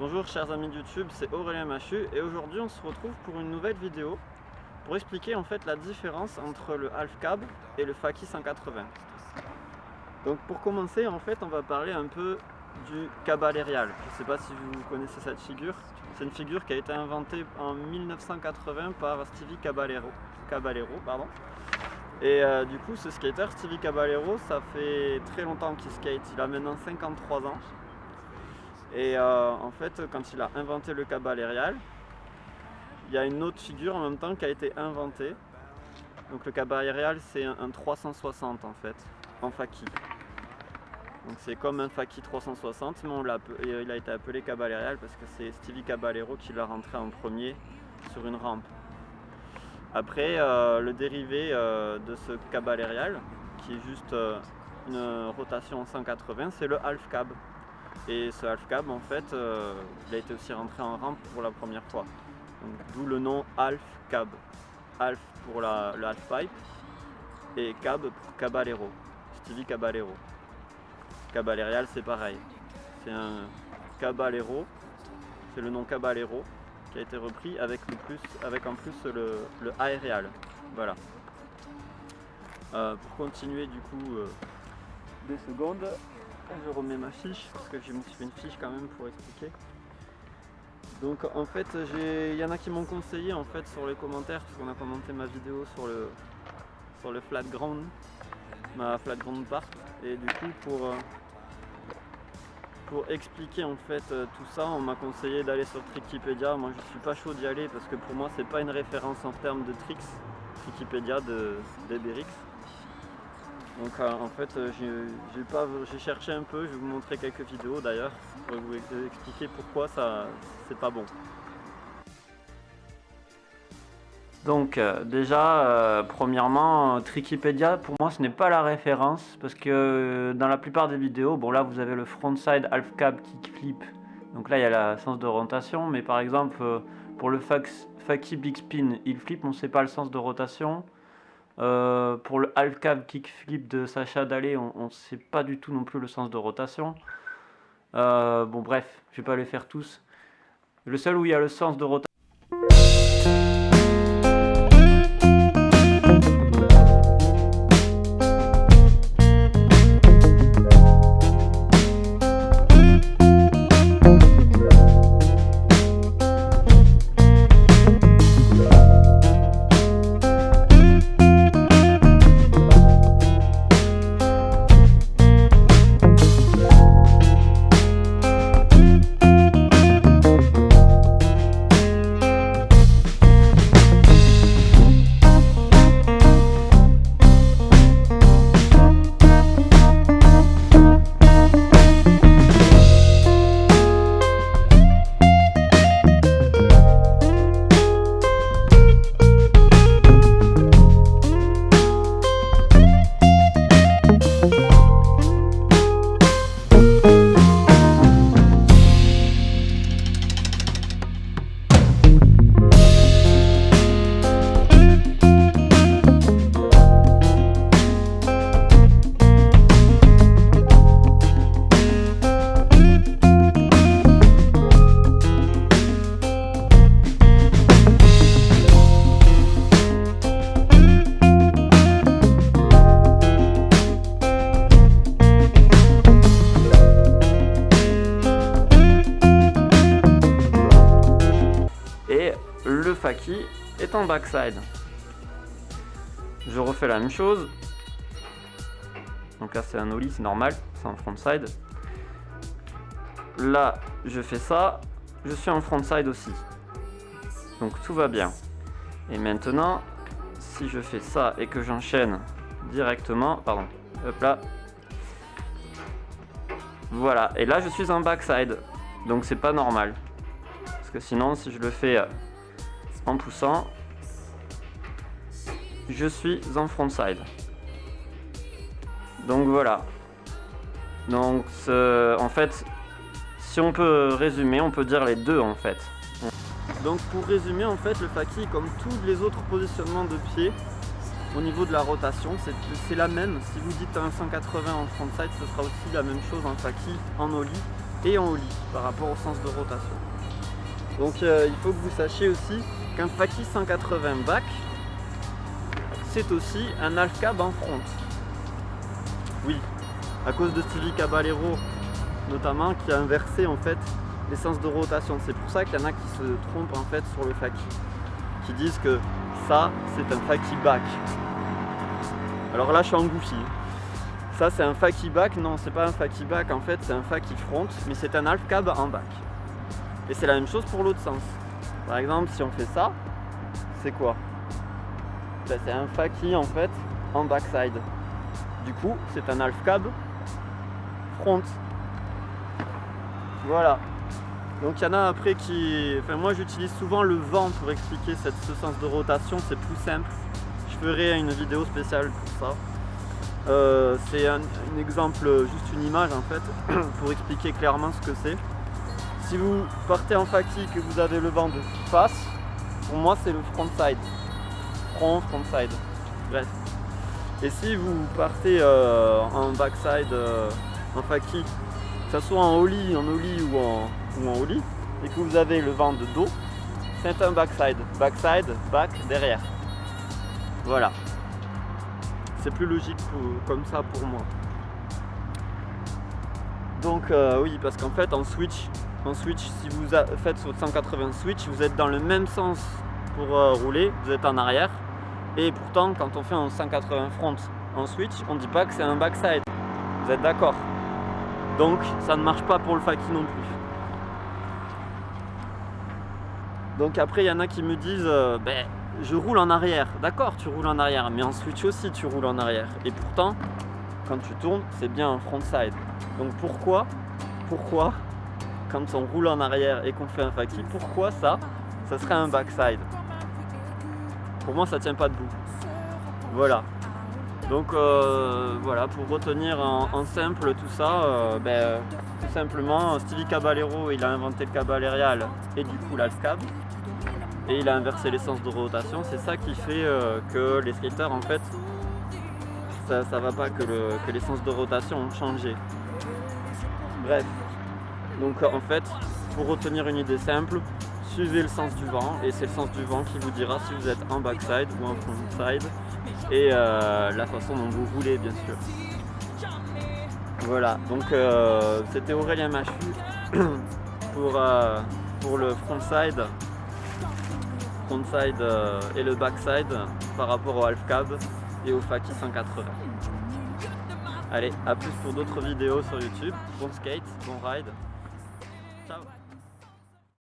Bonjour chers amis de YouTube, c'est Aurélien Machu et aujourd'hui on se retrouve pour une nouvelle vidéo pour expliquer en fait la différence entre le half cab et le Fackie 180. Donc pour commencer en fait on va parler un peu du caballérial. Je ne sais pas si vous connaissez cette figure, c'est une figure qui a été inventée en 1980 par Stevie Caballero. Et du coup ce skater Stevie Caballero, ça fait très longtemps qu'il skate, il a maintenant 53 ans. Et en fait, quand il a inventé le caballérial, il y a une autre figure en même temps qui a été inventée. Donc le caballérial, c'est un 360 en fait, en Fackie. Donc c'est comme un Fackie 360, mais il a été appelé caballérial parce que c'est Stevie Caballero qui l'a rentré en premier sur une rampe. Après, le dérivé de ce caballérial, qui est juste une rotation en 180, c'est le half cab. Et ce half cab en fait, il a été aussi rentré en rampe pour la première fois. D'où le nom half cab. Half pour le half pipe et cab pour Caballero. Stevie Caballero. Caballérial c'est pareil. C'est un Caballero. C'est le nom Caballero qui a été repris avec en plus le aérial. Voilà. Pour continuer du coup 2 secondes. Je remets ma fiche parce que je me suis fait une fiche quand même pour expliquer. Donc en fait il y en a qui m'ont conseillé en fait sur les commentaires parce qu'on a commenté ma vidéo sur le flat ground, ma flat ground part, et du coup pour expliquer en fait tout ça on m'a conseillé d'aller sur Trickipedia. Moi je suis pas chaud d'y aller parce que pour moi c'est pas une référence en termes de tricks, Trickipedia des BRX. Donc en fait j'ai cherché un peu, je vais vous montrer quelques vidéos d'ailleurs pour vous expliquer pourquoi ça c'est pas bon. Donc déjà premièrement Trickipedia pour moi ce n'est pas la référence parce que dans la plupart des vidéos, bon là vous avez le frontside half cab kickflip, donc là il y a le sens de rotation, mais par exemple pour le Fackie big spin heel flip on ne sait pas le sens de rotation. Pour le half cab kickflip de Sacha Dalé, on ne sait pas du tout non plus le sens de rotation. Bon bref, je vais pas les faire tous. Le seul où il y a le sens de rotation. Le Fackie est en backside. Je refais la même chose. Donc là c'est un ollie, c'est normal, c'est en frontside. Là je fais ça, je suis en frontside aussi. Donc tout va bien. Et maintenant, si je fais ça et que j'enchaîne directement, pardon, hop là. Voilà, et là je suis en backside. Donc c'est pas normal. Parce que sinon si je le fais en poussant, je suis en frontside. Donc voilà. Donc en fait, si on peut résumer, on peut dire les deux en fait. Donc pour résumer en fait, le Fackie comme tous les autres positionnements de pied au niveau de la rotation, c'est la même. Si vous dites un 180 en frontside, ce sera aussi la même chose en Fackie, en ollie. et en ollie par rapport au sens de rotation. Donc il faut que vous sachiez aussi qu'un Fackie 180 back, c'est aussi un half cab en front. Oui, à cause de Stevie Caballero notamment qui a inversé en fait les sens de rotation. C'est pour ça qu'il y en a qui se trompent en fait sur le Fackie, qui disent que ça c'est un Fackie back. Alors là je suis en goofy. Ça c'est un Fackie back, non c'est pas un Fackie back en fait, c'est un Fackie front, mais c'est un half cab en back. Et c'est la même chose pour l'autre sens. Par exemple si on fait ça, c'est quoi? Ben, c'est un Fackie en fait en backside. Du coup c'est un half cab front. Voilà. Donc il y en a après qui... Enfin moi j'utilise souvent le vent pour expliquer ce sens de rotation, c'est plus simple. Je ferai une vidéo spéciale pour ça. C'est un exemple, juste une image en fait, pour expliquer clairement ce que c'est. Si vous partez en Fackie que vous avez le vent de face, pour moi c'est le frontside. Frontside. Bref. Et si vous partez en backside, en Fackie, que ce soit en ollie ou en ollie, et que vous avez le vent de dos, c'est un backside. Backside, back, derrière. Voilà. C'est plus logique comme ça pour moi. Donc oui, parce qu'en fait en switch, si vous faites votre 180 switch, vous êtes dans le même sens pour rouler, vous êtes en arrière. Et pourtant, quand on fait un 180 front en switch, on ne dit pas que c'est un backside. Vous êtes d'accord? Donc ça ne marche pas pour le Fackie non plus. Donc après il y en a qui me disent ben, je roule en arrière. D'accord, tu roules en arrière, mais en switch aussi tu roules en arrière. Et pourtant, quand tu tournes, c'est bien un frontside. Donc pourquoi quand on roule en arrière et qu'on fait un Fackie, pourquoi ça serait un backside? Pour moi ça tient pas debout. Voilà. Donc voilà, pour retenir en simple tout ça, tout simplement Stevie Caballero il a inventé le caballérial et du coup l'half cab, et il a inversé les sens de rotation. C'est ça qui fait que les skaters en fait ça va pas, que les sens de rotation ont changé. Bref, donc en fait pour retenir une idée simple, suivez le sens du vent, et c'est le sens du vent qui vous dira si vous êtes en backside ou en frontside, et la façon dont vous roulez bien sûr. Voilà, donc c'était Aurélien Machu pour le frontside et le backside par rapport au half cab et au Fackie 180. Allez, à plus pour d'autres vidéos sur YouTube. Bon skate, bon ride. Ciao.